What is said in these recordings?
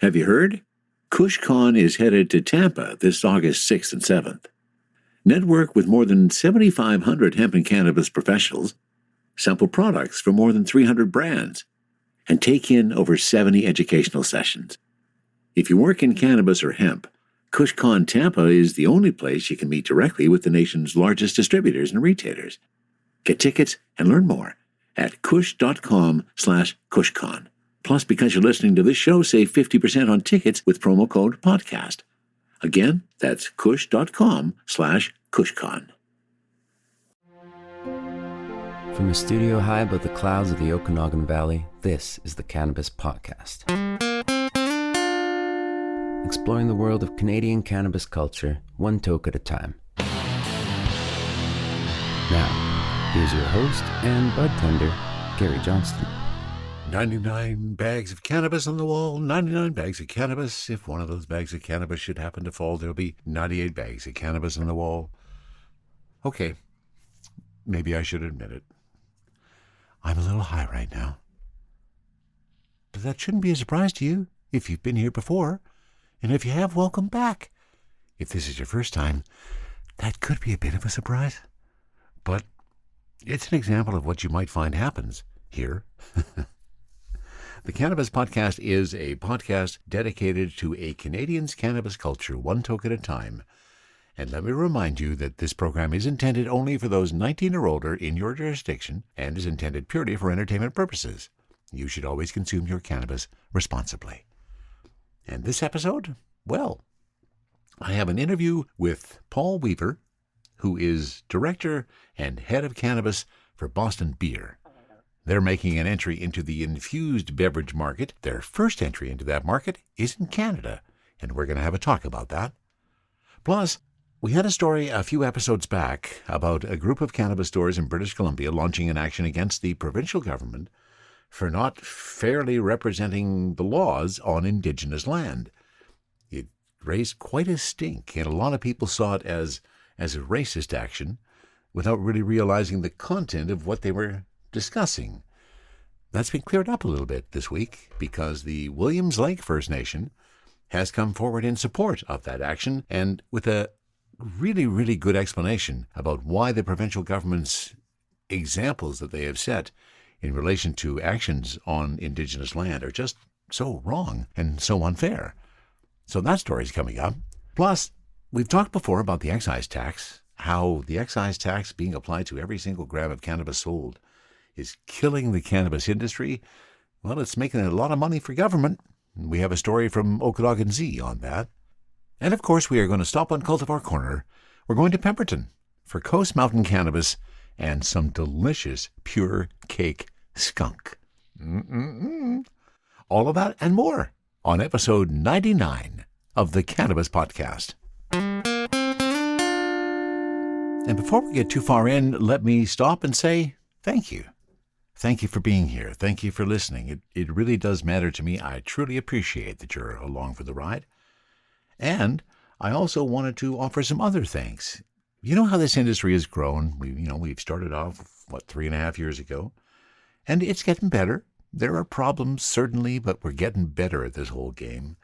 Have you heard? KushCon is headed to Tampa this August 6th and 7th. Network with more than 7,500 hemp and cannabis professionals, sample products from more than 300 brands, and take in over 70 educational sessions. If you work in cannabis or hemp, KushCon Tampa is the only place you can meet directly with the nation's largest distributors and retailers. Get tickets and learn more at kush.com/KushCon. Plus, because you're listening to this show, save 50% on tickets with promo code PODCAST. Again, that's kush.com/KushCon. From a studio high above the clouds of the Okanagan Valley, this is the Cannabis Podcast. Exploring the world of Canadian cannabis culture, one toke at a time. Now, here's your host and budtender, Gary Johnston. 99 bags of cannabis on the wall, 99 bags of cannabis. If one of those bags of cannabis should happen to fall, there'll be 98 bags of cannabis on the wall. Okay, maybe I should admit it. I'm a little high right now. But that shouldn't be a surprise to you if you've been here before. And if you have, welcome back. If this is your first time, that could be a bit of a surprise. But it's an example of what you might find happens here. The Cannabis Podcast is a podcast dedicated to a Canadian's cannabis culture, one toke at a time. And let me remind you that this program is intended only for those 19 or older in your jurisdiction and is intended purely for entertainment purposes. You should always consume your cannabis responsibly. And this episode, well, I have an interview with Paul Weaver, who is Director and Head of Cannabis for Boston Beer. They're making an entry into the infused beverage market. Their first entry into that market is in Canada, and we're going to have a talk about that. Plus, we had a story a few episodes back about a group of cannabis stores in British Columbia launching an action against the provincial government for not fairly representing the laws on Indigenous land. It raised quite a stink, and a lot of people saw it as a racist action without really realizing the content of what they were discussing. That's been cleared up a little bit this week because the Williams Lake First Nation has come forward in support of that action and with a really, really good explanation about why the provincial government's examples that they have set in relation to actions on Indigenous land are just so wrong and so unfair. So that story's coming up. Plus, we've talked before about the excise tax, how the excise tax being applied to every single gram of cannabis sold is killing the cannabis industry. Well, it's making a lot of money for government. We have a story from Okanagan Z on that. And of course, we are going to stop on Cultivar Corner. We're going to Pemberton for Coast Mountain Cannabis and some delicious pure cake skunk. All of that and more on episode 99 of the Cannabis Podcast. And before we get too far in, let me stop and say thank you. Thank you for being here. Thank you for listening. It really does matter to me. I truly appreciate that you're along for the ride. And I also wanted to offer some other thanks. You know how this industry has grown. We've started off, 3.5 years ago, and it's getting better. There are problems, certainly, but we're getting better at this whole game.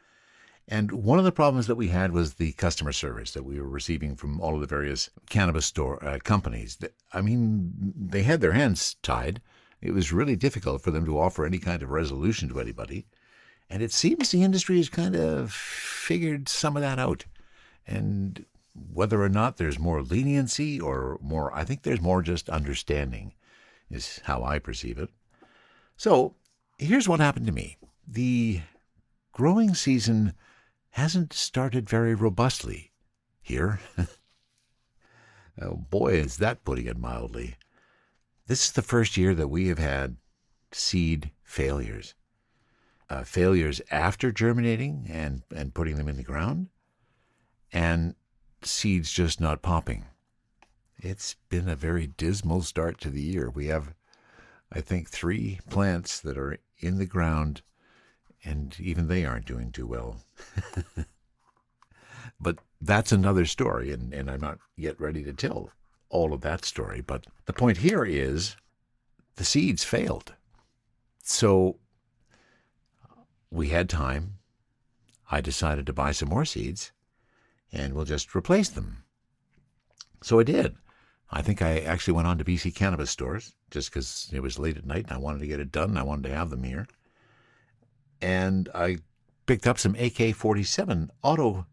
And one of the problems that we had was the customer service that we were receiving from all of the various cannabis store companies. They had their hands tied. It was really difficult for them to offer any kind of resolution to anybody. And it seems the industry has kind of figured some of that out. And whether or not there's more leniency or more, I think there's more just understanding is how I perceive it. So here's what happened to me. The growing season hasn't started very robustly here. Oh boy, is that putting it mildly. This is the first year that we have had seed failures. Failures after germinating and putting them in the ground, and seeds just not popping. It's been a very dismal start to the year. We have, I think, 3 plants that are in the ground, and even they aren't doing too well. But that's another story, and I'm not yet ready to tell all of that story. But the point here is the seeds failed. So we had time. I decided to buy some more seeds, and we'll just replace them. So I did. I think I actually went on to BC Cannabis stores, just because it was late at night and I wanted to get it done, and I wanted to have them here. And I picked up some AK-47 auto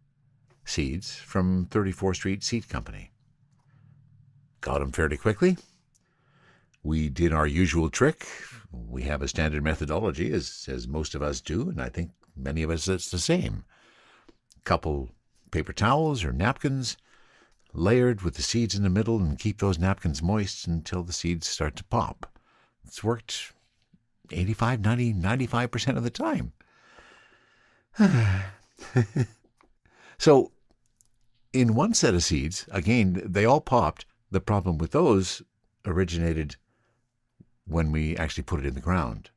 seeds from 34th Street Seed Company. Got them fairly quickly. We did our usual trick. We have a standard methodology, as most of us do, and I think many of us it's the same. Couple paper towels or napkins layered with the seeds in the middle, and keep those napkins moist until the seeds start to pop. It's worked 85, 90, 95% of the time. So in one set of seeds, again, they all popped. The problem with those originated when we actually put it in the ground.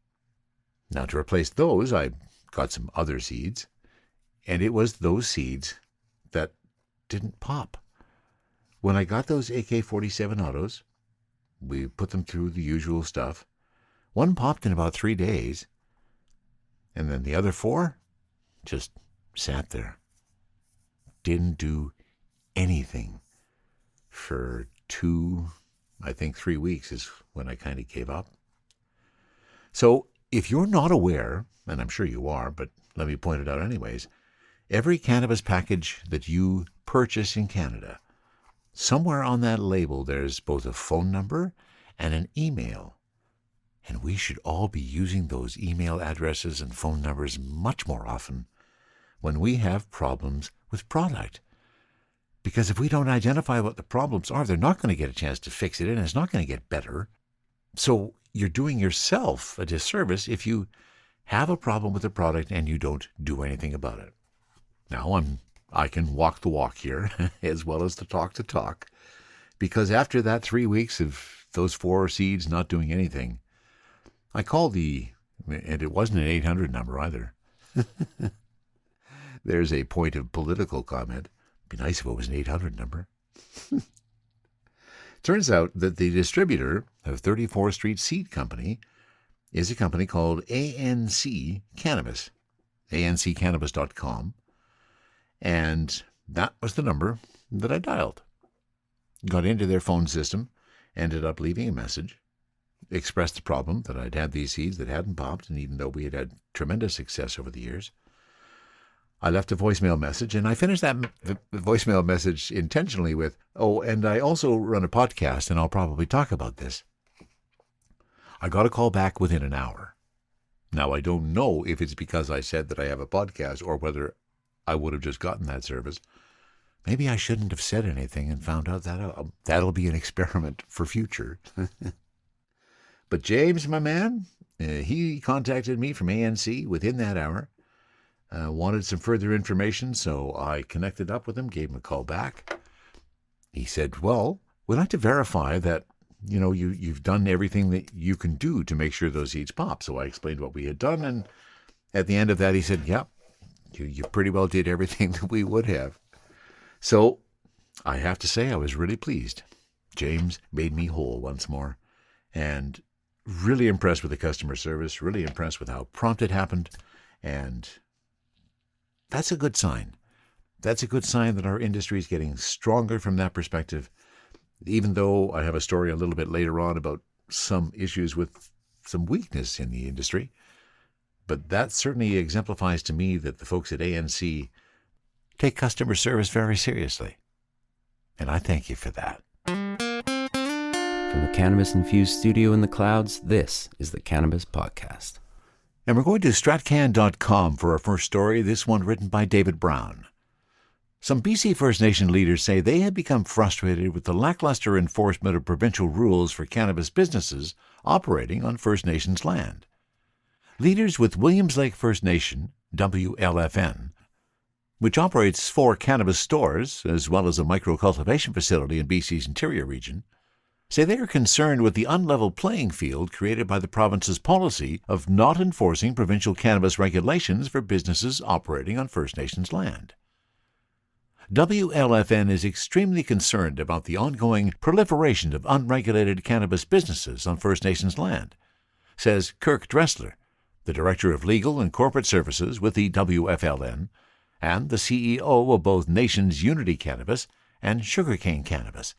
Now, to replace those, I got some other seeds, and it was those seeds that didn't pop. When I got those AK-47 autos, we put them through the usual stuff. One popped in about 3 days, and then the other 4 just sat there. Didn't do anything for 3 weeks is when I kind of gave up. So if you're not aware, and I'm sure you are, but let me point it out anyways, every cannabis package that you purchase in Canada, somewhere on that label there's both a phone number and an email. And we should all be using those email addresses and phone numbers much more often when we have problems with product. Because if we don't identify what the problems are, they're not going to get a chance to fix it, and it's not going to get better. So you're doing yourself a disservice if you have a problem with the product and you don't do anything about it. Now, I can walk the walk here as well as the talk, because after that 3 weeks of those 4 seeds not doing anything, I called and it wasn't an 800 number either. There's a point of political comment. Be nice if it was an 800 number. Turns out that the distributor of 34th Street Seed Company is a company called ANC Cannabis, ancannabis.com, and that was the number that I dialed. Got into their phone system, ended up leaving a message, expressed the problem that I'd had these seeds that hadn't popped, and even though we had had tremendous success over the years, I left a voicemail message, and I finished that voicemail message intentionally with, "Oh, and I also run a podcast, and I'll probably talk about this." I got a call back within an hour. Now, I don't know if it's because I said that I have a podcast or whether I would have just gotten that service. Maybe I shouldn't have said anything and found out that that'll be an experiment for future. But James, my man, he contacted me from ANC within that hour. Wanted some further information, so I connected up with him, gave him a call back. He said, "Well, we'd like to verify that, you've done everything that you can do to make sure those seeds pop." So I explained what we had done, and at the end of that, he said, "Yeah, you pretty well did everything that we would have." So I have to say I was really pleased. James made me whole once more, and really impressed with the customer service, really impressed with how prompt it happened, and that's a good sign. That's a good sign that our industry is getting stronger from that perspective, even though I have a story a little bit later on about some issues with some weakness in the industry. But that certainly exemplifies to me that the folks at ANC take customer service very seriously. And I thank you for that. From the Cannabis-infused studio in the clouds, this is the Cannabis Podcast. And we're going to stratcan.com for our first story, this one written by David Brown. Some BC First Nation leaders say they have become frustrated with the lackluster enforcement of provincial rules for cannabis businesses operating on First Nations land. Leaders with Williams Lake First Nation, WLFN, which operates 4 cannabis stores as well as a micro-cultivation facility in BC's interior region, say they are concerned with the unlevel playing field created by the province's policy of not enforcing provincial cannabis regulations for businesses operating on First Nations land. WLFN is extremely concerned about the ongoing proliferation of unregulated cannabis businesses on First Nations land, says Kirk Dressler, the Director of Legal and Corporate Services with the WFLN, and the CEO of both Nations Unity Cannabis and Sugarcane Cannabis.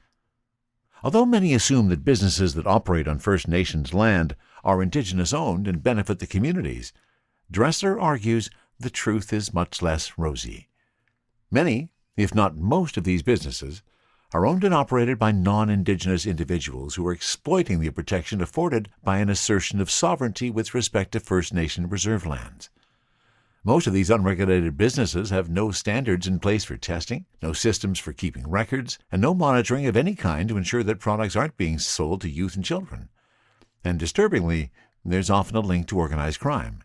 Although many assume that businesses that operate on First Nations land are Indigenous-owned and benefit the communities, Dressler argues the truth is much less rosy. Many, if not most of these businesses, are owned and operated by non-Indigenous individuals who are exploiting the protection afforded by an assertion of sovereignty with respect to First Nation reserve lands. Most of these unregulated businesses have no standards in place for testing, no systems for keeping records, and no monitoring of any kind to ensure that products aren't being sold to youth and children. And disturbingly, there's often a link to organized crime.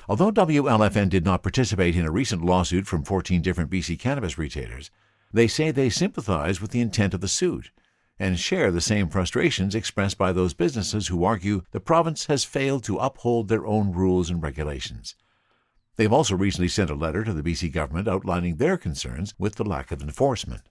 Although WLFN did not participate in a recent lawsuit from 14 different BC cannabis retailers, they say they sympathize with the intent of the suit and share the same frustrations expressed by those businesses who argue the province has failed to uphold their own rules and regulations. They've also recently sent a letter to the BC government outlining their concerns with the lack of enforcement.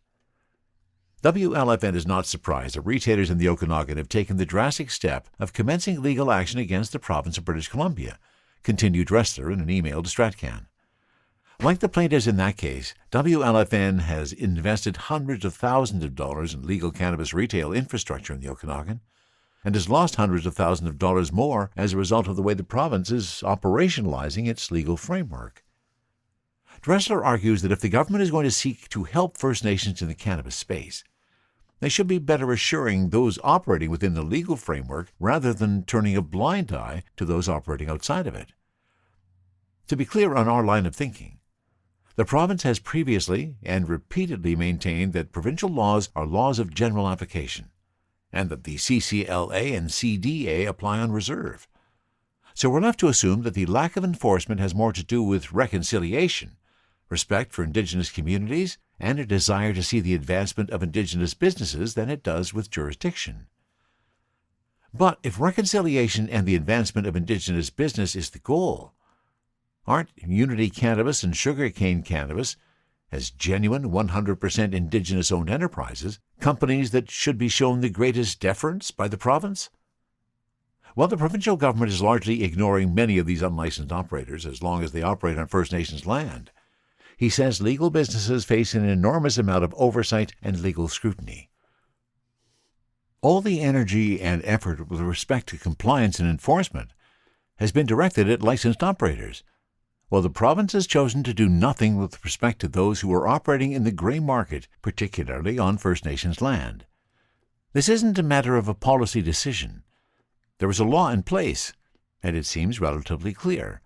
WLFN is not surprised that retailers in the Okanagan have taken the drastic step of commencing legal action against the province of British Columbia, continued Dressler in an email to StratCan. Like the plaintiffs in that case, WLFN has invested hundreds of thousands of dollars in legal cannabis retail infrastructure in the Okanagan, and has lost hundreds of thousands of dollars more as a result of the way the province is operationalizing its legal framework. Dressler argues that if the government is going to seek to help First Nations in the cannabis space, they should be better assuring those operating within the legal framework rather than turning a blind eye to those operating outside of it. To be clear on our line of thinking, the province has previously and repeatedly maintained that provincial laws are laws of general application, and that the CCLA and CDA apply on reserve. So we're left to assume that the lack of enforcement has more to do with reconciliation, respect for Indigenous communities, and a desire to see the advancement of Indigenous businesses than it does with jurisdiction. But if reconciliation and the advancement of Indigenous business is the goal, aren't Unity Cannabis and Sugarcane Cannabis, as genuine 100% Indigenous-owned enterprises, companies that should be shown the greatest deference by the province? While the provincial government is largely ignoring many of these unlicensed operators as long as they operate on First Nations land, he says legal businesses face an enormous amount of oversight and legal scrutiny. All the energy and effort with respect to compliance and enforcement has been directed at licensed operators, while the province has chosen to do nothing with respect to those who are operating in the grey market, particularly on First Nations land. This isn't a matter of a policy decision. There is a law in place, and it seems relatively clear.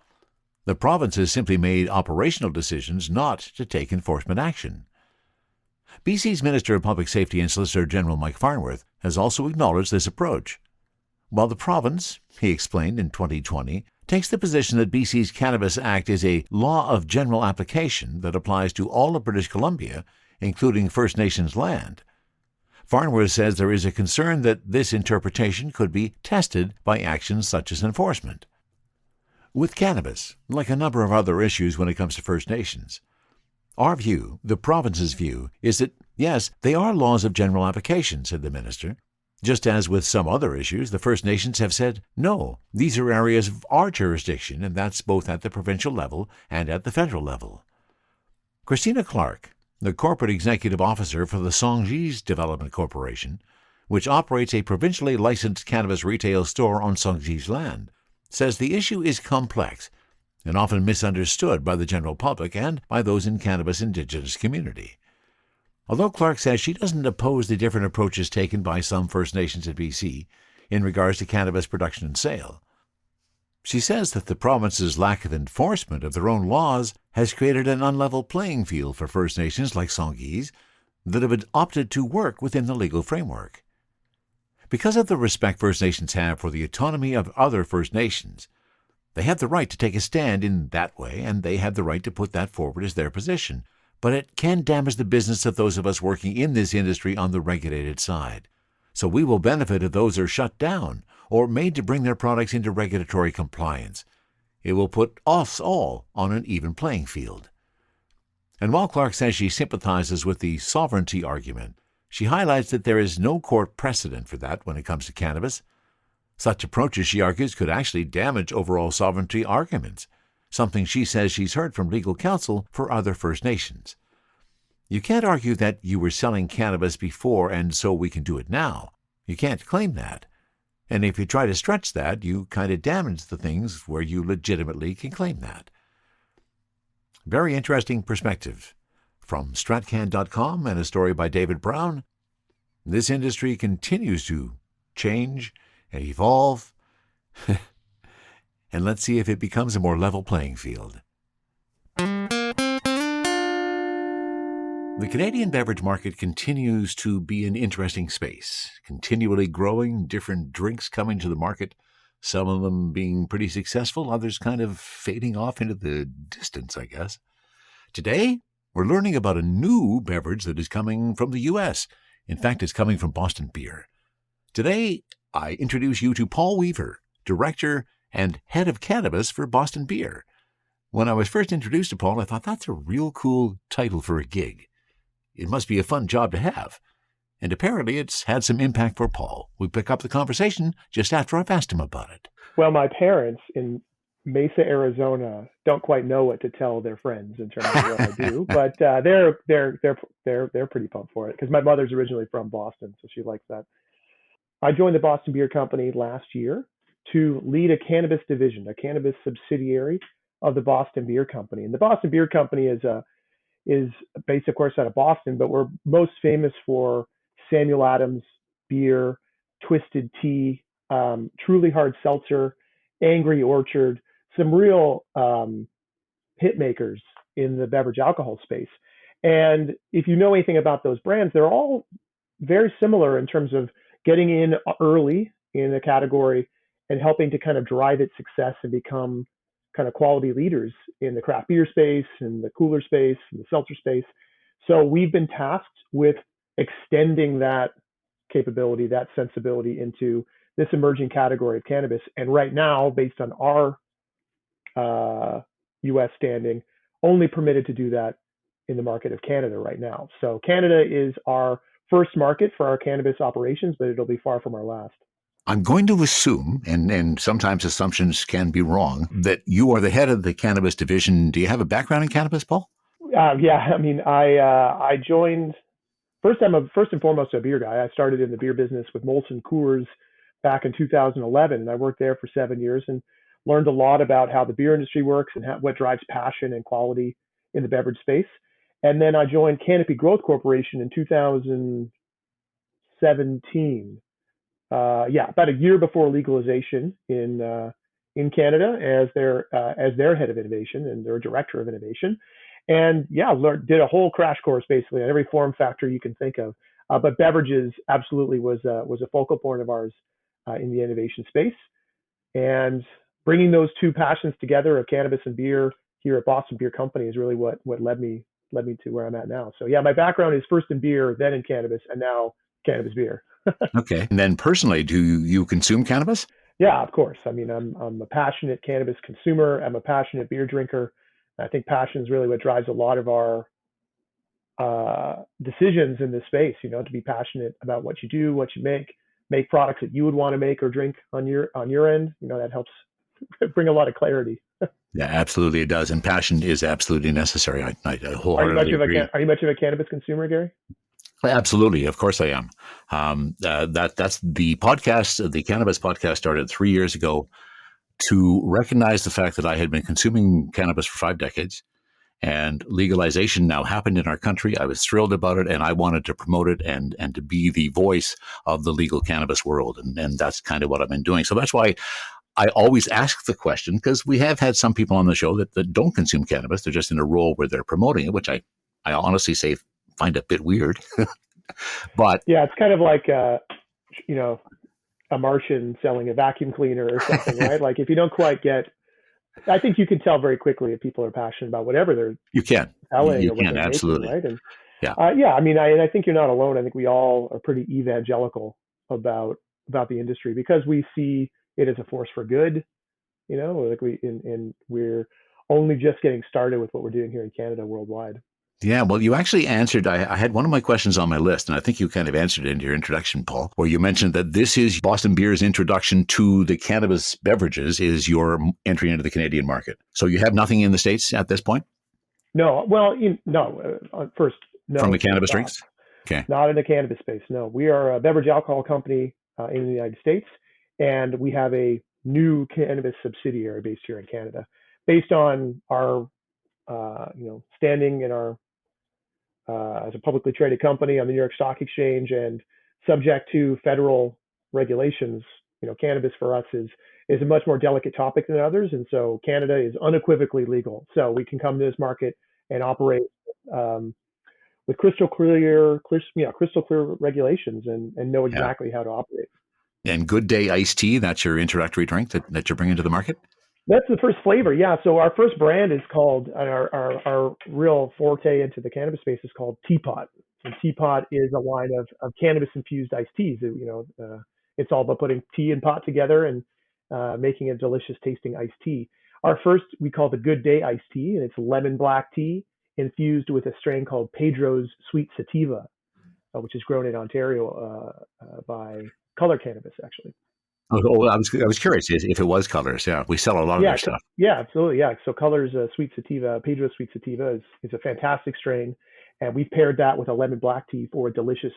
The province has simply made operational decisions not to take enforcement action. BC's Minister of Public Safety and Solicitor General Mike Farnworth has also acknowledged this approach. While the province, he explained in 2020, takes the position that BC's Cannabis Act is a law of general application that applies to all of British Columbia, including First Nations land, Farnworth says there is a concern that this interpretation could be tested by actions such as enforcement. With cannabis, like a number of other issues when it comes to First Nations, our view, the province's view, is that, yes, they are laws of general application, said the minister. Just as with some other issues, the First Nations have said, no, these are areas of our jurisdiction, and that's both at the provincial level and at the federal level. Christina Clark, the corporate executive officer for the Songhees Development Corporation, which operates a provincially licensed cannabis retail store on Songhees land, says the issue is complex and often misunderstood by the general public and by those in cannabis Indigenous community. Although Clark says she doesn't oppose the different approaches taken by some First Nations in BC in regards to cannabis production and sale, she says that the province's lack of enforcement of their own laws has created an unlevel playing field for First Nations like Songhees that have opted to work within the legal framework. Because of the respect First Nations have for the autonomy of other First Nations, they have the right to take a stand in that way, and they have the right to put that forward as their position. But it can damage the business of those of us working in this industry on the regulated side. So we will benefit if those are shut down or made to bring their products into regulatory compliance. It will put us all on an even playing field. And while Clark says she sympathizes with the sovereignty argument, she highlights that there is no court precedent for that when it comes to cannabis. Such approaches, she argues, could actually damage overall sovereignty arguments, something she says she's heard from legal counsel for other First Nations. You can't argue that you were selling cannabis before and so we can do it now. You can't claim that. And if you try to stretch that, you kind of damage the things where you legitimately can claim that. Very interesting perspective. From stratcan.com and a story by David Brown, this industry continues to change and evolve, and let's see if it becomes a more level playing field. The Canadian beverage market continues to be an interesting space, continually growing, different drinks coming to the market, some of them being pretty successful, others kind of fading off into the distance, I guess. Today, we're learning about a new beverage that is coming from the U.S. In fact, it's coming from Boston Beer. Today, I introduce you to Paul Weaver, Director and Head of Cannabis for Boston Beer. When I was first introduced to Paul, I thought that's a real cool title for a gig. It must be a fun job to have. And apparently it's had some impact for Paul. We pick up the conversation just after I've asked him about it. Well, my parents in Mesa, Arizona, don't quite know what to tell their friends in terms of what I do, but they're pretty pumped for it because my mother's originally from Boston, so she likes that. I joined the Boston Beer Company last year to lead a cannabis division, a cannabis subsidiary of the Boston Beer Company. And the Boston Beer Company is based, of course, out of Boston, but we're most famous for Samuel Adams beer, Twisted Tea, Truly Hard Seltzer, Angry Orchard, some real hit makers in the beverage alcohol space. And if you know anything about those brands, they're all very similar in terms of getting in early in a category and helping to kind of drive its success and become kind of quality leaders in the craft beer space and the cooler space and the seltzer space. So we've been tasked with extending that capability, that sensibility into this emerging category of cannabis. And right now, based on our US standing, only permitted to do that in the market of Canada right now. So Canada is our first market for our cannabis operations, but it'll be far from our last. I'm going to assume, and sometimes assumptions can be wrong, that you are the head of the cannabis division. Do you have a background in cannabis, Paul? Yeah, I mean, I joined, I'm first and foremost a beer guy. I started in the beer business with Molson Coors back in 2011, and I worked there for 7 years and learned a lot about how the beer industry works and what drives passion and quality in the beverage space. And then I joined Canopy Growth Corporation in 2017. About a year before legalization in Canada as their head of innovation and their director of innovation, and did a whole crash course basically on every form factor you can think of. But beverages absolutely was a focal point of ours in the innovation space, and bringing those two passions together of cannabis and beer here at Boston Beer Company is really what led me to where I'm at now. So yeah, my background is first in beer, then in cannabis, and now cannabis beer. Okay. And then personally, do you consume cannabis? Yeah, of course. I mean, I'm a passionate cannabis consumer. I'm a passionate beer drinker. I think passion is really what drives a lot of our decisions in this space. You know, to be passionate about what you do, what you make products that you would want to make or drink on your end. You know, that helps bring a lot of clarity. Yeah, absolutely, it does, and passion is absolutely necessary. I wholeheartedly agree. Are you much of a cannabis consumer, Gary? Absolutely, of course I am. That's the podcast. The cannabis podcast started 3 years ago to recognize the fact that I had been consuming cannabis for 5 decades, and legalization now happened in our country. I was thrilled about it, and I wanted to promote it and to be the voice of the legal cannabis world, and that's kind of what I've been doing. So that's why I always ask the question, because we have had some people on the show that don't consume cannabis. They're just in a role where they're promoting it, which I honestly find a bit weird. But yeah, it's kind of like a Martian selling a vacuum cleaner or something, right? Like if you don't quite get, I think you can tell very quickly if people are passionate about whatever they're selling or what they're absolutely making, right? And yeah, I mean, I think you're not alone. I think we all are pretty evangelical about the industry because we see it as a force for good. You know, like we're only just getting started with what we're doing here in Canada worldwide. Yeah, well, you actually answered. I had one of my questions on my list, and I think you kind of answered it in your introduction, Paul, where you mentioned that this is Boston Beer's introduction to the cannabis beverages, is your entry into the Canadian market. So you have nothing in the States at this point No, well, no. First, from no, the full cannabis stop. drinks? Okay. Not in the cannabis space. No, we are a beverage alcohol company in the United States, and we have a new cannabis subsidiary based here in Canada, based on our standing in our as a publicly traded company on the New York Stock Exchange and subject to federal regulations. Cannabis for us is a much more delicate topic than others, and so Canada is unequivocally legal. So we can come to this market and operate um, with crystal clear regulations and know Yeah. exactly how to operate. And Good Day iced tea, that's your introductory drink that you're bringing to the market? That's the first flavor, yeah. So our first brand is called our real forte into the cannabis space is called Teapot. And Teapot is a line of cannabis infused iced teas. It's all about putting tea and pot together and making a delicious tasting iced tea. Our first we call the Good Day iced tea, and it's lemon black tea infused with a strain called Pedro's Sweet Sativa, which is grown in Ontario by Color Cannabis, actually. Oh, I was curious if it was colors. Yeah, we sell a lot of Yeah, their stuff. yeah, absolutely. Yeah. So Color's Sweet Sativa, Pedro's Sweet Sativa is a fantastic strain. And we've paired that with a lemon black tea for a delicious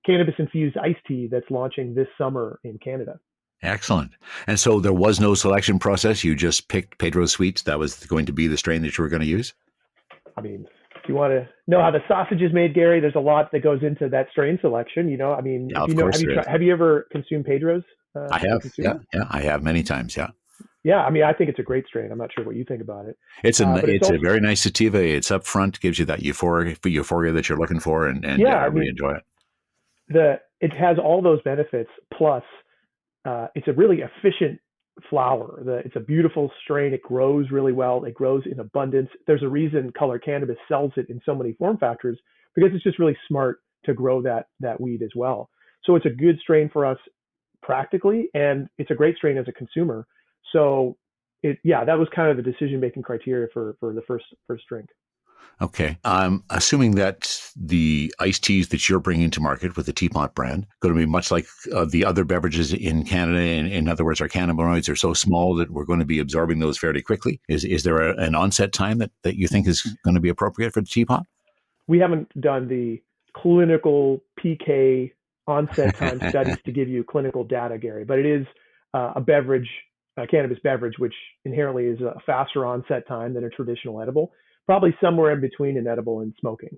cannabis infused iced tea that's launching this summer in Canada. Excellent. And so there was no selection process. You just picked Pedro Sweets. That was going to be the strain that you were going to use. I mean, if you want to know how the sausage is made, Gary, there's a lot that goes into that strain selection. I mean, Yeah, if of course there is. have you ever consumed Pedro's I as a have. Yeah, consumer? yeah, I have many times. Yeah, Yeah, I mean, I think it's a great strain. I'm not sure what you think about it, it's a but it's it's a also, very nice sativa. It's up front, gives you that euphoria that you're looking for, and yeah, I I really mean, enjoy it. it has all those benefits. Plus, it's a really efficient flower. It's a beautiful strain. It grows really well. It grows in abundance. There's a reason Color Cannabis sells it in so many form factors because it's just really smart to grow that weed as well. So it's a good strain for us practically, and it's a great strain as a consumer. So that was kind of the decision making criteria for the first drink. Okay, I'm assuming that the iced teas that you're bringing to market with the Teapot brand going to be much like the other beverages in Canada. In other words, our cannabinoids are so small that we're going to be absorbing those fairly quickly. Is there an onset time that you think is going to be appropriate for the Teapot? We haven't done the clinical PK onset time studies to give you clinical data, Gary, but it is a cannabis beverage, which inherently is a faster onset time than a traditional edible, probably somewhere in between an edible and smoking.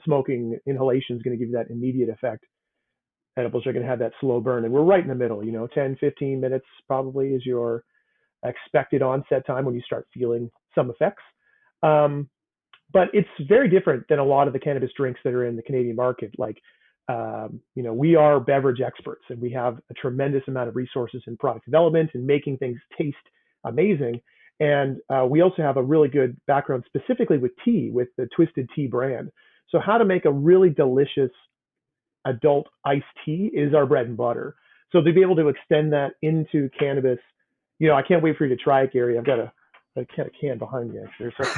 Smoking inhalation is going to give you that immediate effect. Edibles are going to have that slow burn, and we're right in the middle. 10, 15 minutes probably is your expected onset time when you start feeling some effects. Um, but it's very different than a lot of the cannabis drinks that are in the Canadian market. Like, we are beverage experts, and we have a tremendous amount of resources in product development and making things taste amazing. And we also have a really good background specifically with tea, with the Twisted Tea brand. So how to make a really delicious adult iced tea is our bread and butter. So to be able to extend that into cannabis, I can't wait for you to try it, Gary. I've got a can behind me actually. So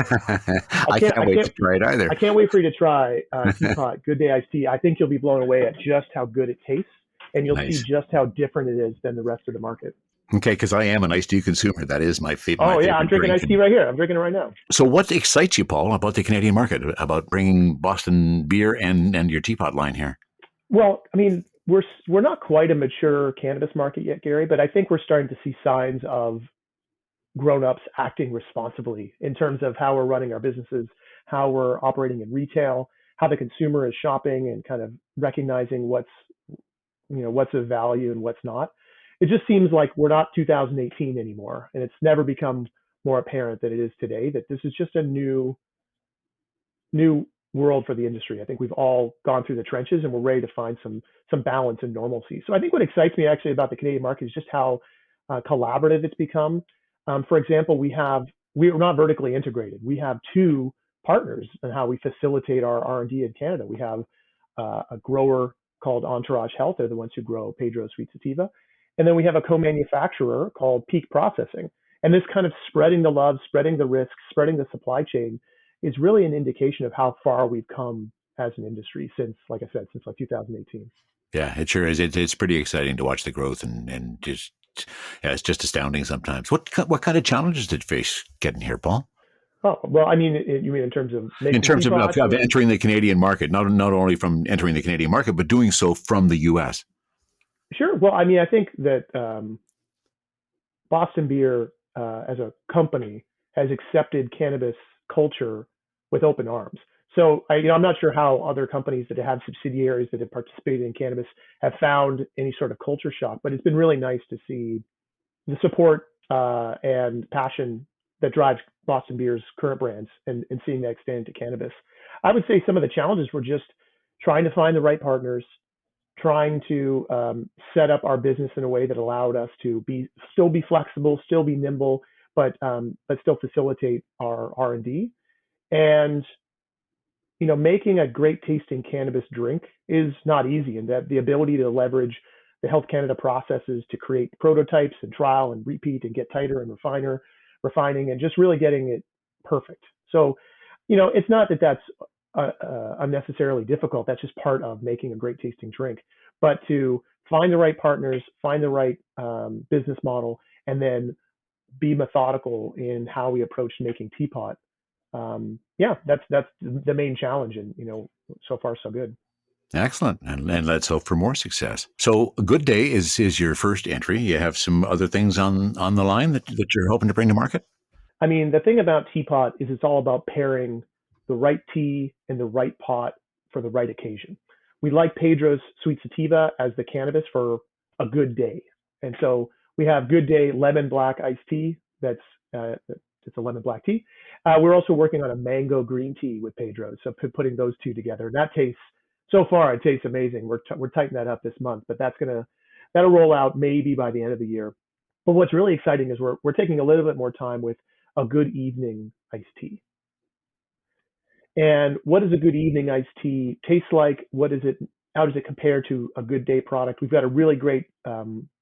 I can't wait to try it either. I can't wait for you to try Teapot Good Day Iced Tea. I think you'll be blown away at just how good it tastes, and you'll see Nice. just how different it is than the rest of the market. Okay, because I am an iced tea consumer. That is my Oh yeah, I'm favorite drinking drink. iced tea right here. I'm drinking it right now. So, what excites you, Paul, about the Canadian market, about bringing Boston beer and your Teapot line here? Well, I mean, we're not quite a mature cannabis market yet, Gary, but I think we're starting to see signs of grown-ups acting responsibly in terms of how we're running our businesses, how we're operating in retail, how the consumer is shopping and kind of recognizing what's of value and what's not. It just seems like we're not 2018 anymore, and it's never become more apparent than it is today that this is just a new world for the industry. I think we've all gone through the trenches and we're ready to find some balance and normalcy. So I think what excites me actually about the Canadian market is just how collaborative it's become. For example, we're not vertically integrated. We have two partners in how we facilitate our R&D in Canada. We have a grower called Entourage Health. They're the ones who grow Pedro Sweet Sativa. And then we have a co-manufacturer called Peak Processing. And this kind of spreading the love, spreading the risk, spreading the supply chain is really an indication of how far we've come as an industry since, like I said, since like 2018. Yeah, it sure is. It's pretty exciting to watch the growth and just, yeah, it's just astounding sometimes. What kind of challenges did you face getting here, Paul? Oh, well, I mean, you mean in terms of In making terms teapot? of entering the Canadian market, not only from entering the Canadian market, but doing so from the U.S. Sure. Well, I mean, I think that Boston Beer as a company has accepted cannabis culture with open arms. So I'm not sure how other companies that have subsidiaries that have participated in cannabis have found any sort of culture shock, but it's been really nice to see the support and passion that drives Boston Beer's current brands and seeing that extend to cannabis. I would say some of the challenges were just trying to find the right partners, trying to set up our business in a way that allowed us to still be flexible, still be nimble, but still facilitate our R&D. And making a great tasting cannabis drink is not easy, and that the ability to leverage the Health Canada processes to create prototypes and trial and repeat and get tighter and refining and just really getting it perfect. So, it's not that that's unnecessarily difficult. That's just part of making a great tasting drink. But to find the right partners, find the right business model, and then be methodical in how we approach making Teapot. That's the main challenge, and so far so good. Excellent, and let's hope for more success. So, a Good Day is your first entry. You have some other things on the line that you're hoping to bring to market. I mean, the thing about Teapot is it's all about pairing the right tea and the right pot for the right occasion. We like Pedro's Sweet Sativa as the cannabis for a good day, and so we have Good Day Lemon Black Iced Tea. It's a lemon black tea. We're also working on a mango green tea with Pedro's, so putting those two together. And that tastes, so far, it tastes amazing. We're tightening that up this month, but that'll roll out maybe by the end of the year. But what's really exciting is we're taking a little bit more time with a good evening iced tea. And what does a good evening iced tea taste like? How does it compare to a Good Day product? We've got a really great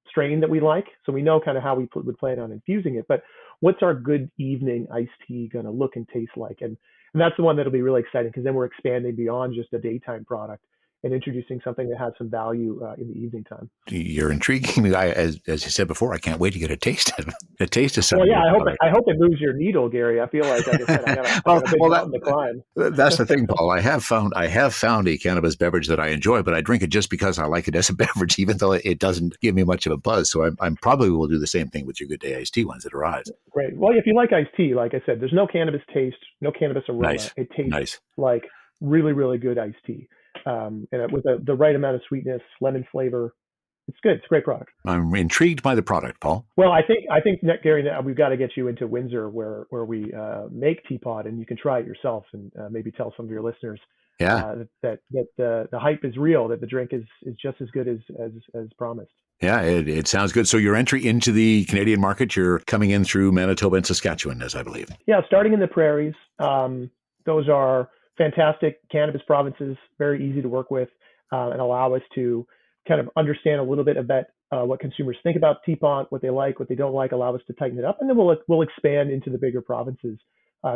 strain that we like, so we know kind of how we would plan on infusing it. But what's our good evening iced tea going to look and taste like? And that's the one that'll be really exciting, because then we're expanding beyond just a daytime product and introducing something that has some value in the evening time. You're intriguing me. As you said before, I can't wait to get a taste of it. A taste of Well, something. yeah, I hope it moves your needle, Gary. I feel like I said, I got a big mountain to climb. That's the thing, Paul. I have found a cannabis beverage that I enjoy, but I drink it just because I like it as a beverage, even though it doesn't give me much of a buzz. So I'm probably will do the same thing with your Good Day iced tea ones that arrive. Great. Well, if you like iced tea, like I said, there's no cannabis taste, no cannabis aroma. Nice. It tastes Nice. like really, really good iced tea. And with the right amount of sweetness, lemon flavor, it's good. It's a great product. I'm intrigued by the product, Paul. Well, I think Gary, we've got to get you into Windsor, where we make Teapot, and you can try it yourself, and maybe tell some of your listeners that the hype is real, that the drink is just as good as promised. Yeah, it sounds good. So your entry into the Canadian market, you're coming in through Manitoba and Saskatchewan, as I believe. Yeah, starting in the prairies. Those are fantastic cannabis provinces, very easy to work with, and allow us to kind of understand a little bit about what consumers think about Teapot, what they like, what they don't like, allow us to tighten it up, and then we'll expand into the bigger provinces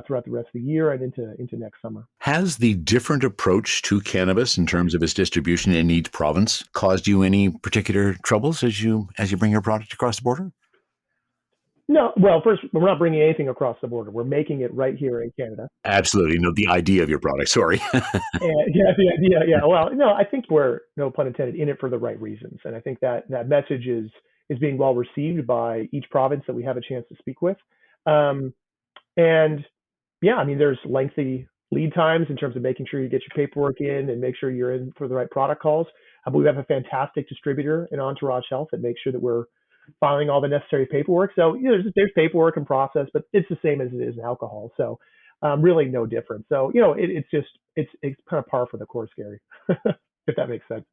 throughout the rest of the year and into next summer. Has the different approach to cannabis in terms of its distribution in each province caused you any particular troubles as you bring your product across the border? No, well, first, we're not bringing anything across the border. We're making it right here in Canada. Absolutely. No, the idea of your product. Sorry. The idea. Yeah. Well, no, I think we're, no pun intended, in it for the right reasons. And I think that message is being well received by each province that we have a chance to speak with. And yeah, I mean, there's lengthy lead times in terms of making sure you get your paperwork in and make sure you're in for the right product calls. But we have a fantastic distributor in Entourage Health that makes sure that we're filing all the necessary paperwork. So there's paperwork and process, but it's the same as it is in alcohol. So really no difference. So it's kind of par for the course, Gary, if that makes sense.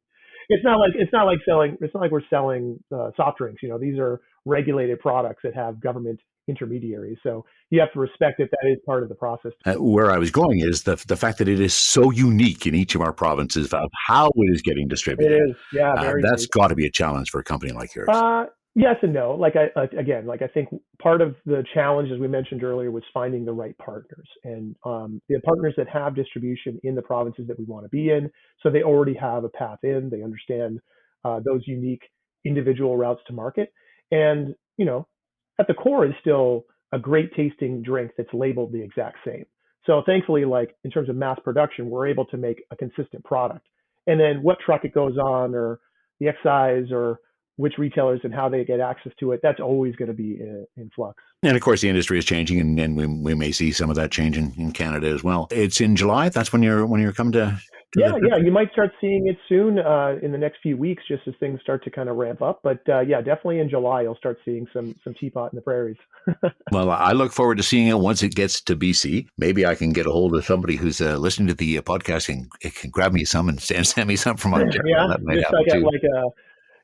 It's not like we're selling soft drinks. These are regulated products that have government intermediaries. So you have to respect that is part of the process. Where I was going is the fact that it is so unique in each of our provinces of how it is getting distributed. It is, yeah. That's got to be a challenge for a company like yours. Yes and no. Like I think part of the challenge, as we mentioned earlier, was finding the right partners and the partners that have distribution in the provinces that we want to be in. So they already have a path in. They understand those unique individual routes to market, and at the core is still a great tasting drink that's labeled the exact same. So thankfully, like in terms of mass production, we're able to make a consistent product. And then what truck it goes on, or the excise, or which retailers and how they get access to it, that's always going to be in flux. And of course, the industry is changing, and we may see some of that change in Canada as well. It's in July. That's when you're coming to Yeah, you might start seeing it soon in the next few weeks, just as things start to kind of ramp up. But yeah, definitely in July, you'll start seeing some Teapot in the prairies. Well, I look forward to seeing it once it gets to BC. Maybe I can get a hold of somebody who's listening to the podcast and can grab me some and send me some from Ontario. Yeah, just like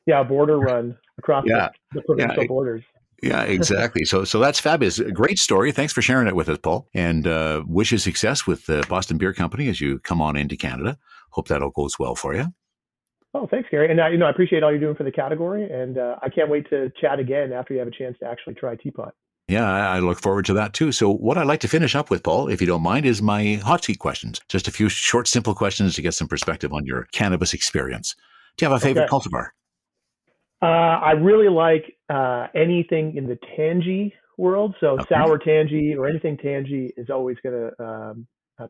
a border run across the provincial borders. Yeah, exactly. So that's fabulous. A great story. Thanks for sharing it with us, Paul. And wish you success with the Boston Beer Company as you come on into Canada. Hope that all goes well for you. Oh, thanks, Gary. And I appreciate all you're doing for the category. And I can't wait to chat again after you have a chance to actually try Teapot. Yeah, I look forward to that too. So what I'd like to finish up with, Paul, if you don't mind, is my hot seat questions. Just a few short, simple questions to get some perspective on your cannabis experience. Do you have a favorite cultivar? I really like anything in the tangy world. So sour tangy or anything tangy is always going to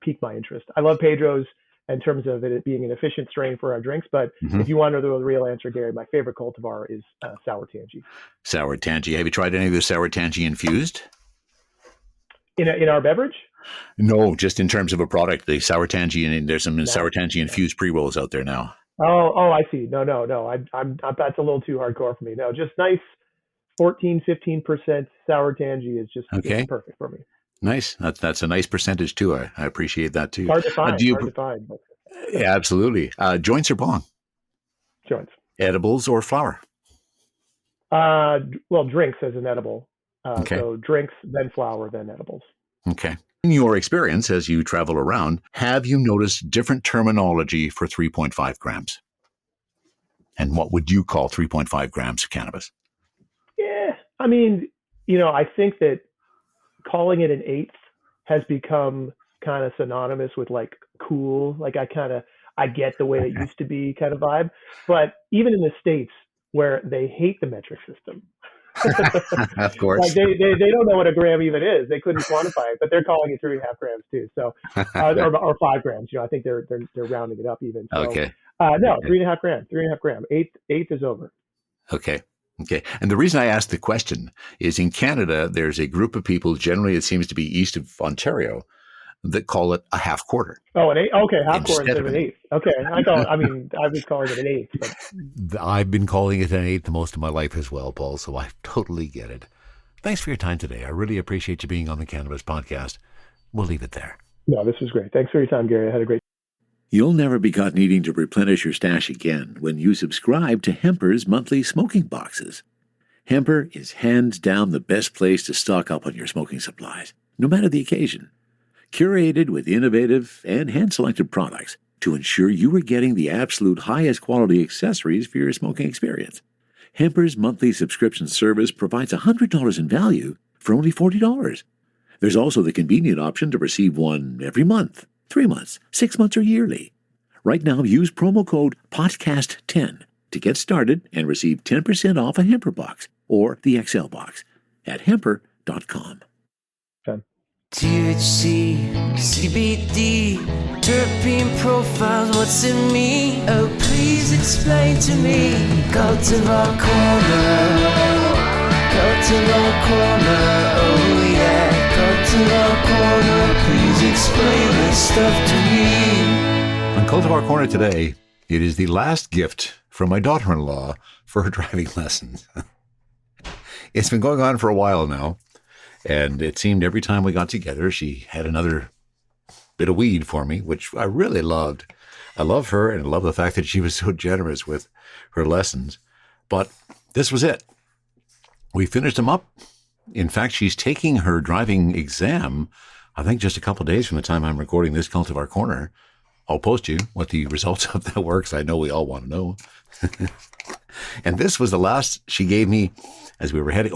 pique my interest. I love Pedro's in terms of it being an efficient strain for our drinks. But if you want to know the real answer, Gary, my favorite cultivar is sour tangy. Sour tangy. Have you tried any of the sour tangy infused? In our beverage? No, just in terms of a product. The sour tangy, and there's some sour tangy infused pre-rolls out there now. Oh, I see. No. I'm that's a little too hardcore for me. No, just nice 14-15% sour tangy is just perfect for me. Nice. That's a nice percentage too. I appreciate that too. Hard to find. But, yeah, absolutely. Joints or bong? Joints. Edibles or flower? Well, drinks as an edible. So drinks, then flower, then edibles. Okay. In your experience as you travel around, have you noticed different terminology for 3.5 grams? And what would you call 3.5 grams of cannabis? Yeah, I mean, I think that calling it an eighth has become kind of synonymous with like cool. Like I get the way it used to be kind of vibe. But even in the States where they hate the metric system, of course, like they don't know what a gram even is. They couldn't quantify it, but they're calling it 3.5 grams too. So or 5 grams. I think they're rounding it up even. So, okay. No, 3.5 grams. 3.5 gram. Eighth is over. Okay. And the reason I asked the question is in Canada, there's a group of people, generally it seems to be east of Ontario, that call it a half quarter. Oh, an eighth. Okay, half quarter instead of an eighth. Okay, I was calling it an eighth. But... I've been calling it an eighth most of my life as well, Paul, so I totally get it. Thanks for your time today. I really appreciate you being on the Cannabis Podcast. We'll leave it there. No, this was great. Thanks for your time, Gary. I had a great You'll never be caught needing to replenish your stash again when you subscribe to Hemper's monthly smoking boxes. Hemper is hands down the best place to stock up on your smoking supplies, no matter the occasion. Curated with innovative and hand-selected products to ensure you are getting the absolute highest quality accessories for your smoking experience. Hemper's monthly subscription service provides $100 in value for only $40. There's also the convenient option to receive one every month, 3 months, 6 months, or yearly. Right now, use promo code PODCAST10 to get started and receive 10% off a Hemper box or the XL box at hemper.com. THC, CBD, terpene profiles, what's in me? Oh, please explain to me. Cultivar Corner, Cultivar Corner, oh yeah. Cultivar Corner, please explain this stuff to me. On Cultivar Corner today, it is the last gift from my daughter-in-law for her driving lessons. It's been going on for a while now. And it seemed every time we got together, she had another bit of weed for me, which I really loved. I love her and I love the fact that she was so generous with her lessons. But this was it. We finished them up. In fact, she's taking her driving exam, I think just a couple of days from the time I'm recording this Cultivar Corner, I'll post you what the results of that were, because I know we all want to know. And this was the last she gave me as we were heading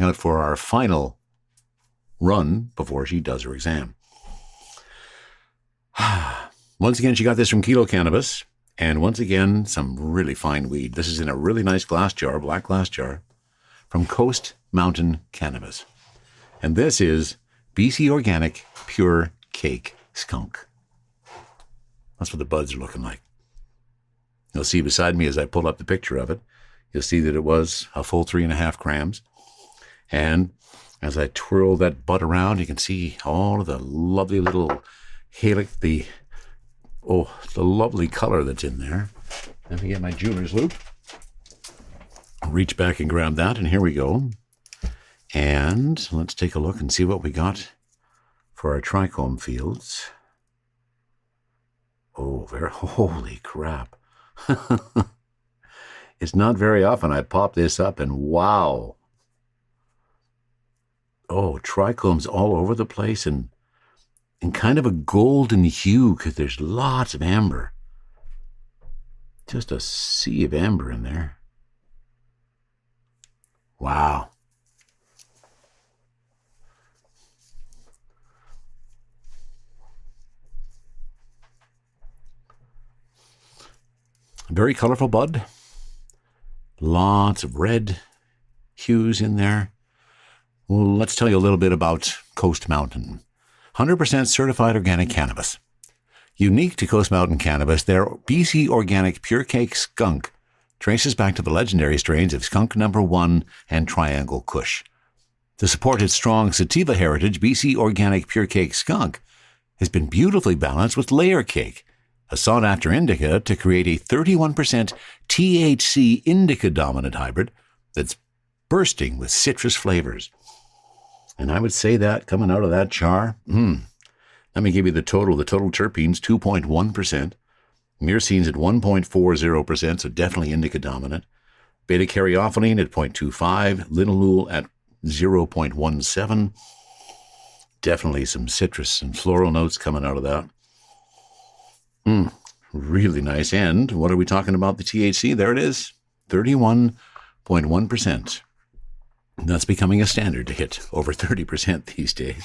out for our final run before she does her exam. Once again, she got this from Kilo Cannabis, and once again, some really fine weed. This is in a really nice glass jar, black glass jar, from Coast Mountain Cannabis. And this is BC Organic Pure Cake Skunk. That's what the buds are looking like. You'll see beside me as I pull up the picture of it, you'll see that it was a full 3.5 grams. And as I twirl that bud around, you can see all of the lovely little helix, the lovely color that's in there. Let me get my jeweler's loop. Reach back and grab that, and here we go. And let's take a look and see what we got for our trichome fields. Oh, holy crap. It's not very often I pop this up and wow. Oh, trichomes all over the place and kind of a golden hue because there's lots of amber. Just a sea of amber in there. Wow. Very colorful bud. Lots of red hues in there. Well, let's tell you a little bit about Coast Mountain. 100% certified organic cannabis. Unique to Coast Mountain Cannabis, their BC Organic Pure Cake Skunk traces back to the legendary strains of Skunk No. 1 and Triangle Kush. To support its strong sativa heritage, BC Organic Pure Cake Skunk has been beautifully balanced with Layer Cake, a sought-after indica to create a 31% THC indica-dominant hybrid that's bursting with citrus flavors. And I would say that coming out of that jar, let me give you the total. The total terpenes, 2.1%. Myrcene's at 1.40%, so definitely indica-dominant. Beta-caryophyllene at 0.25. Linalool at 0.17. Definitely some citrus and floral notes coming out of that. Really nice. And what are we talking about? The THC? There it is. 31.1%. That's becoming a standard to hit over 30% these days.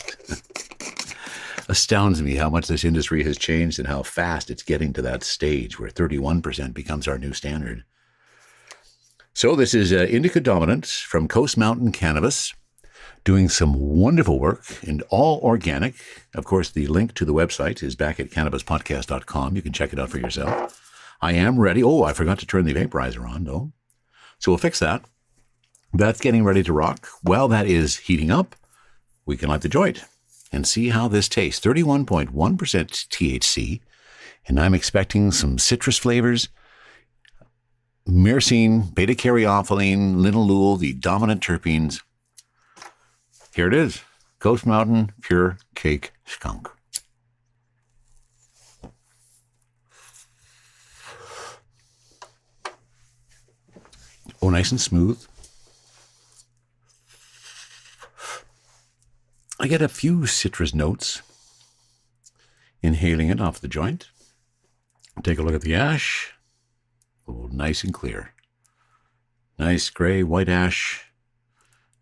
Astounds me how much this industry has changed and how fast it's getting to that stage where 31% becomes our new standard. So this is Indica Dominant from Coast Mountain Cannabis, doing some wonderful work and all organic. Of course, the link to the website is back at cannabispodcast.com. You can check it out for yourself. I am ready. Oh, I forgot to turn the vaporizer on, though. So we'll fix that. That's getting ready to rock. While that is heating up, we can light the joint and see how this tastes. 31.1% THC, and I'm expecting some citrus flavors. Myrcene, beta-caryophyllene, linalool, the dominant terpenes. Here it is, Coast Mountain Pure Cake Skunk. Oh, nice and smooth. I get a few citrus notes inhaling it off the joint. Take a look at the ash. Oh, nice and clear. Nice gray, white ash.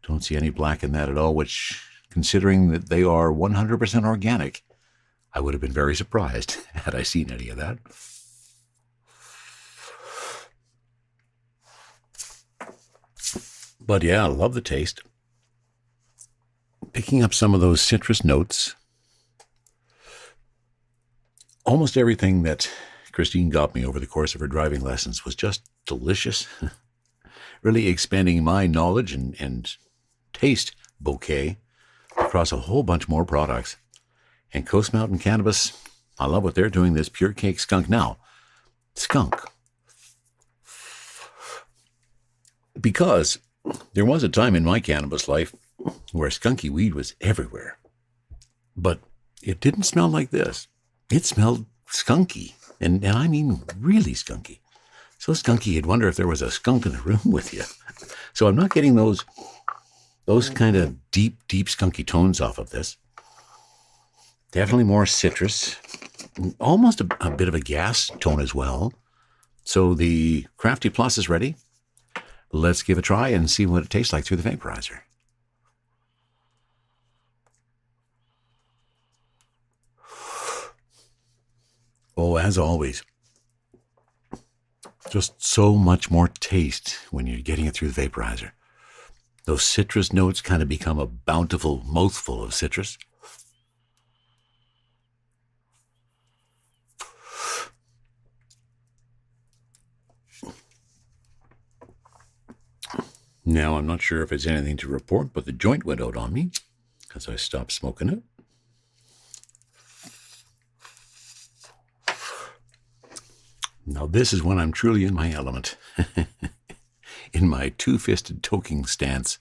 Don't see any black in that at all, which, considering that they are 100% organic, I would have been very surprised had I seen any of that. But yeah, I love the taste. Picking up some of those citrus notes. Almost everything that Christine got me over the course of her driving lessons was just delicious. Really expanding my knowledge and taste bouquet across a whole bunch more products. And Coast Mountain Cannabis, I love what they're doing, this Pure Cake Skunk. Now, Skunk. Because there was a time in my cannabis life where skunky weed was everywhere. But it didn't smell like this. It smelled skunky. And I mean really skunky. So skunky, you'd wonder if there was a skunk in the room with you. So I'm not getting those kind of deep skunky tones off of this. Definitely more citrus. almost a bit of a gas tone as well. So the Crafty Plus is ready. Let's give it a try and see what it tastes like through the vaporizer. Oh, as always, just so much more taste when you're getting it through the vaporizer. Those citrus notes kind of become a bountiful mouthful of citrus. Now, I'm not sure if it's anything to report, but the joint went out on me because I stopped smoking it. Now, this is when I'm truly in my element. In my two-fisted toking stance.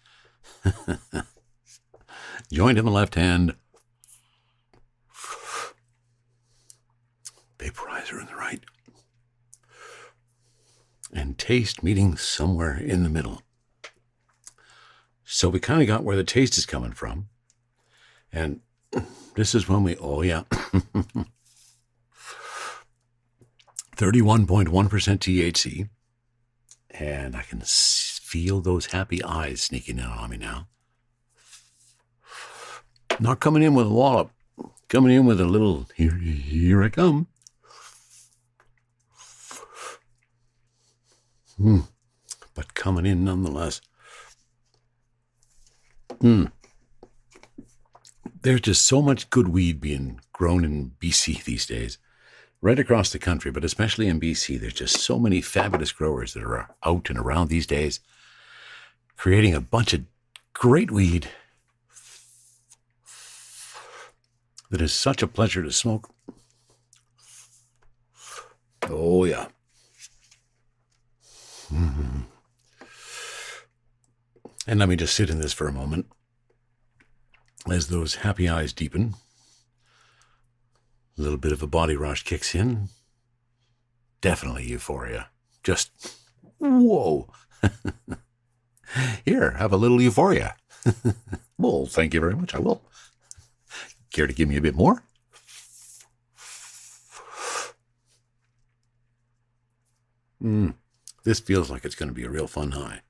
Joint in the left hand. Vaporizer in the right. And taste meeting somewhere in the middle. So we kind of got where the taste is coming from. And this is when we, 31.1% THC. And I can feel those happy eyes sneaking in on me now. Not coming in with a wallop. Coming in with a little, here I come. But coming in nonetheless. There's just so much good weed being grown in BC these days. Right across the country, but especially in BC, there's just so many fabulous growers that are out and around these days, creating a bunch of great weed that is such a pleasure to smoke. Oh, yeah. And let me just sit in this for a moment as those happy eyes deepen. A little bit of a body rush kicks in. Definitely euphoria. Just, whoa. Here, have a little euphoria. Well, thank you very much. I will. Care to give me a bit more? This feels like it's going to be a real fun high.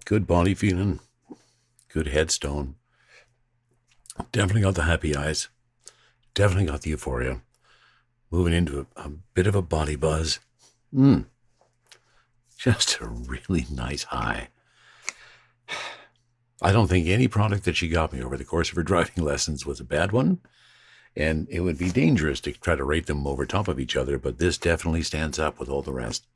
Good body feeling. Good headstone. Definitely got the happy eyes. Definitely got the euphoria. Moving into a bit of a body buzz. Just a really nice high. I don't think any product that she got me over the course of her driving lessons was a bad one. And it would be dangerous to try to rate them over top of each other, but this definitely stands up with all the rest.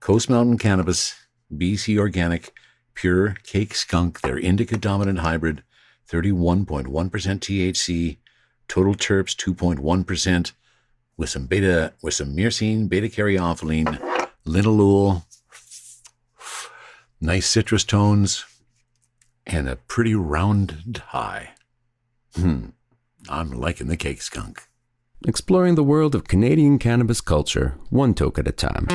Coast Mountain Cannabis, BC Organic, Pure Cake Skunk, their indica dominant hybrid, 31.1% THC, total terps 2.1%, with some myrcene, beta caryophyllene, linalool, nice citrus tones, and a pretty rounded high. I'm liking the Cake Skunk. Exploring the world of Canadian cannabis culture, one toke at a time.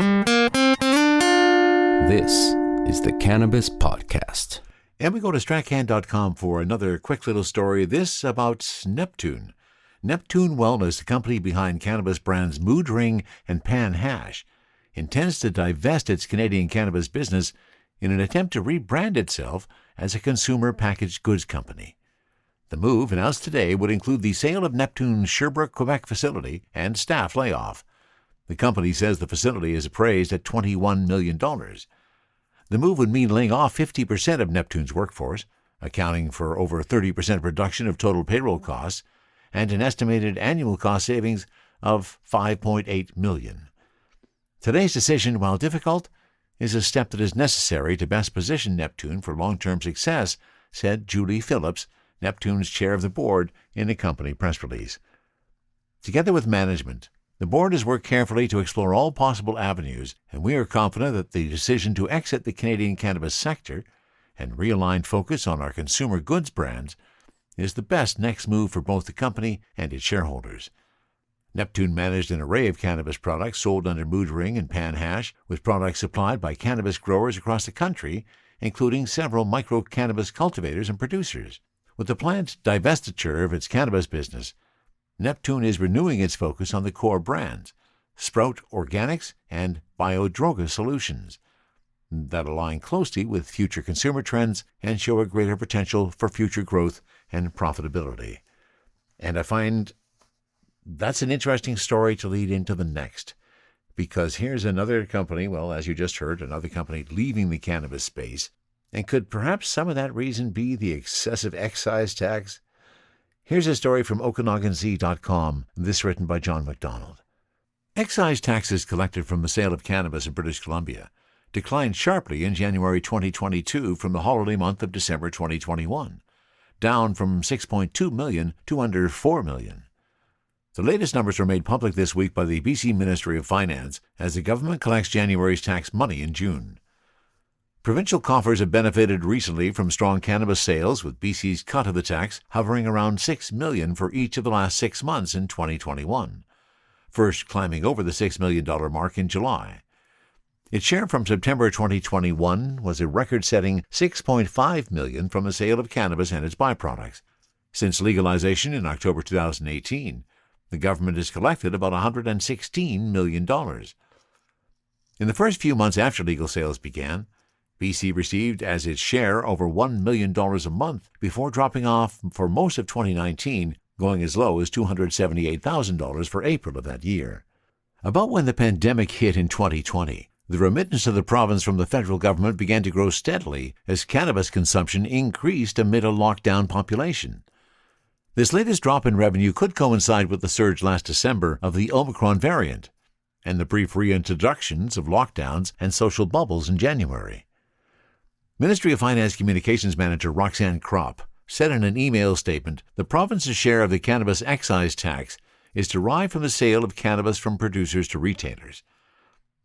This is the Cannabis Podcast. And we go to strachan.com for another quick little story. This about Neptune. Neptune Wellness, the company behind cannabis brands Mood Ring and Pan Hash, intends to divest its Canadian cannabis business in an attempt to rebrand itself as a consumer packaged goods company. The move, announced today, would include the sale of Neptune's Sherbrooke, Quebec facility and staff layoff. The company says the facility is appraised at $21 million. The move would mean laying off 50% of Neptune's workforce, accounting for over 30% reduction of total payroll costs, and an estimated annual cost savings of $5.8 million. Today's decision, while difficult, is a step that is necessary to best position Neptune for long-term success, said Julie Phillips, Neptune's chair of the board, in a company press release. Together with management, the board has worked carefully to explore all possible avenues, and we are confident that the decision to exit the Canadian cannabis sector and realign focus on our consumer goods brands is the best next move for both the company and its shareholders. Neptune managed an array of cannabis products sold under Mood Ring and Pan Hash, with products supplied by cannabis growers across the country, including several micro-cannabis cultivators and producers. With the plant's divestiture of its cannabis business, Neptune is renewing its focus on the core brands, Sprout Organics and Biodroga Solutions, that align closely with future consumer trends and show a greater potential for future growth and profitability. And I find that's an interesting story to lead into the next, because here's another company, well, as you just heard, another company leaving the cannabis space. And could perhaps some of that reason be the excessive excise tax? Here's a story from OkanaganZ.com, this written by John MacDonald. Excise taxes collected from the sale of cannabis in British Columbia declined sharply in January 2022 from the holiday month of December 2021, down from $6.2 million to under $4 million. The latest numbers were made public this week by the BC Ministry of Finance as the government collects January's tax money in June. Provincial coffers have benefited recently from strong cannabis sales, with BC's cut of the tax hovering around $6 million for each of the last 6 months in 2021, first climbing over the $6 million mark in July. Its share from September 2021 was a record-setting $6.5 million from the sale of cannabis and its byproducts. Since legalization in October 2018, the government has collected about $116 million. In the first few months after legal sales began, BC received as its share over $1 million a month before dropping off for most of 2019, going as low as $278,000 for April of that year. About when the pandemic hit in 2020, the remittance to the province from the federal government began to grow steadily as cannabis consumption increased amid a lockdown population. This latest drop in revenue could coincide with the surge last December of the Omicron variant and the brief reintroductions of lockdowns and social bubbles in January. Ministry of Finance Communications Manager Roxanne Kropp said in an email statement the province's share of the cannabis excise tax is derived from the sale of cannabis from producers to retailers.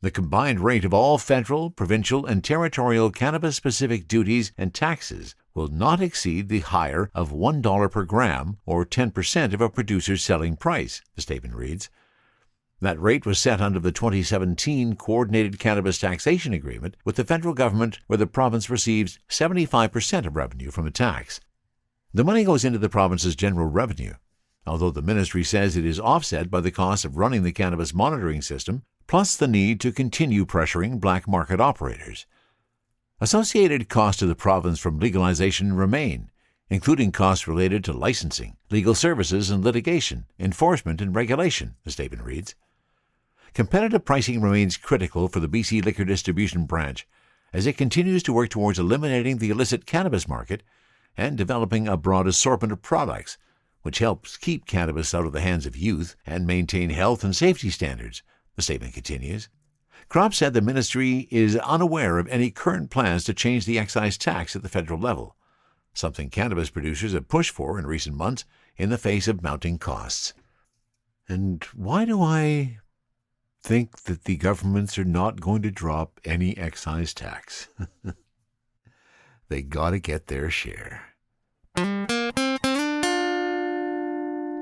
The combined rate of all federal, provincial, and territorial cannabis-specific duties and taxes will not exceed the higher of $1 per gram, or 10% of a producer's selling price, the statement reads. That rate was set under the 2017 Coordinated Cannabis Taxation Agreement with the federal government, where the province receives 75% of revenue from the tax. The money goes into the province's general revenue, although the ministry says it is offset by the cost of running the cannabis monitoring system, plus the need to continue pressuring black market operators. Associated costs to the province from legalization remain, including costs related to licensing, legal services and litigation, enforcement and regulation, the statement reads. Competitive pricing remains critical for the BC Liquor Distribution Branch as it continues to work towards eliminating the illicit cannabis market and developing a broad assortment of products, which helps keep cannabis out of the hands of youth and maintain health and safety standards, the statement continues. Kropp said the ministry is unaware of any current plans to change the excise tax at the federal level, something cannabis producers have pushed for in recent months in the face of mounting costs. And why do I think that the governments are not going to drop any excise tax? They gotta get their share.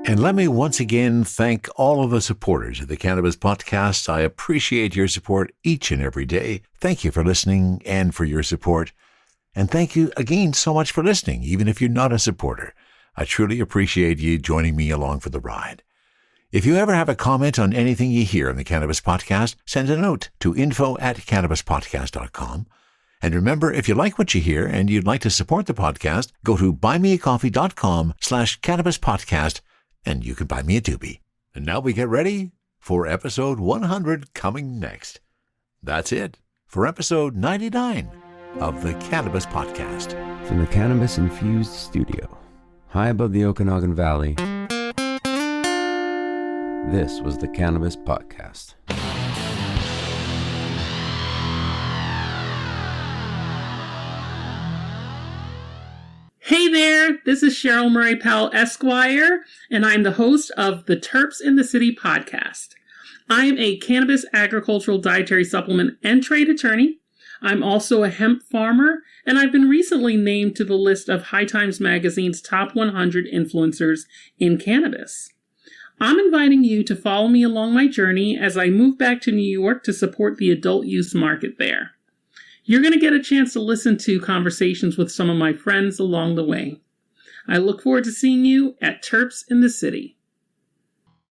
And let me once again thank all of the supporters of the Cannabis Podcast. I appreciate your support each and every day. Thank you for listening and for your support. And thank you again so much for listening, even if you're not a supporter. I truly appreciate you joining me along for the ride. If you ever have a comment on anything you hear on the Cannabis Podcast, send a note to info@cannabispodcast.com. And remember, if you like what you hear and you'd like to support the podcast, go to buymeacoffee.com/cannabispodcast and you can buy me a Doobie. And now we get ready for episode 100 coming next. That's it for episode 99 of the Cannabis Podcast. From the Cannabis Infused studio, high above the Okanagan Valley, this was the Cannabis Podcast. Hey there, this is Cheryl Murray Powell Esquire, and I'm the host of the Terps in the City podcast. I'm a cannabis agricultural dietary supplement and trade attorney. I'm also a hemp farmer, and I've been recently named to the list of High Times Magazine's top 100 influencers in cannabis. I'm inviting you to follow me along my journey as I move back to New York to support the adult use market there. You're going to get a chance to listen to conversations with some of my friends along the way. I look forward to seeing you at Terps in the City.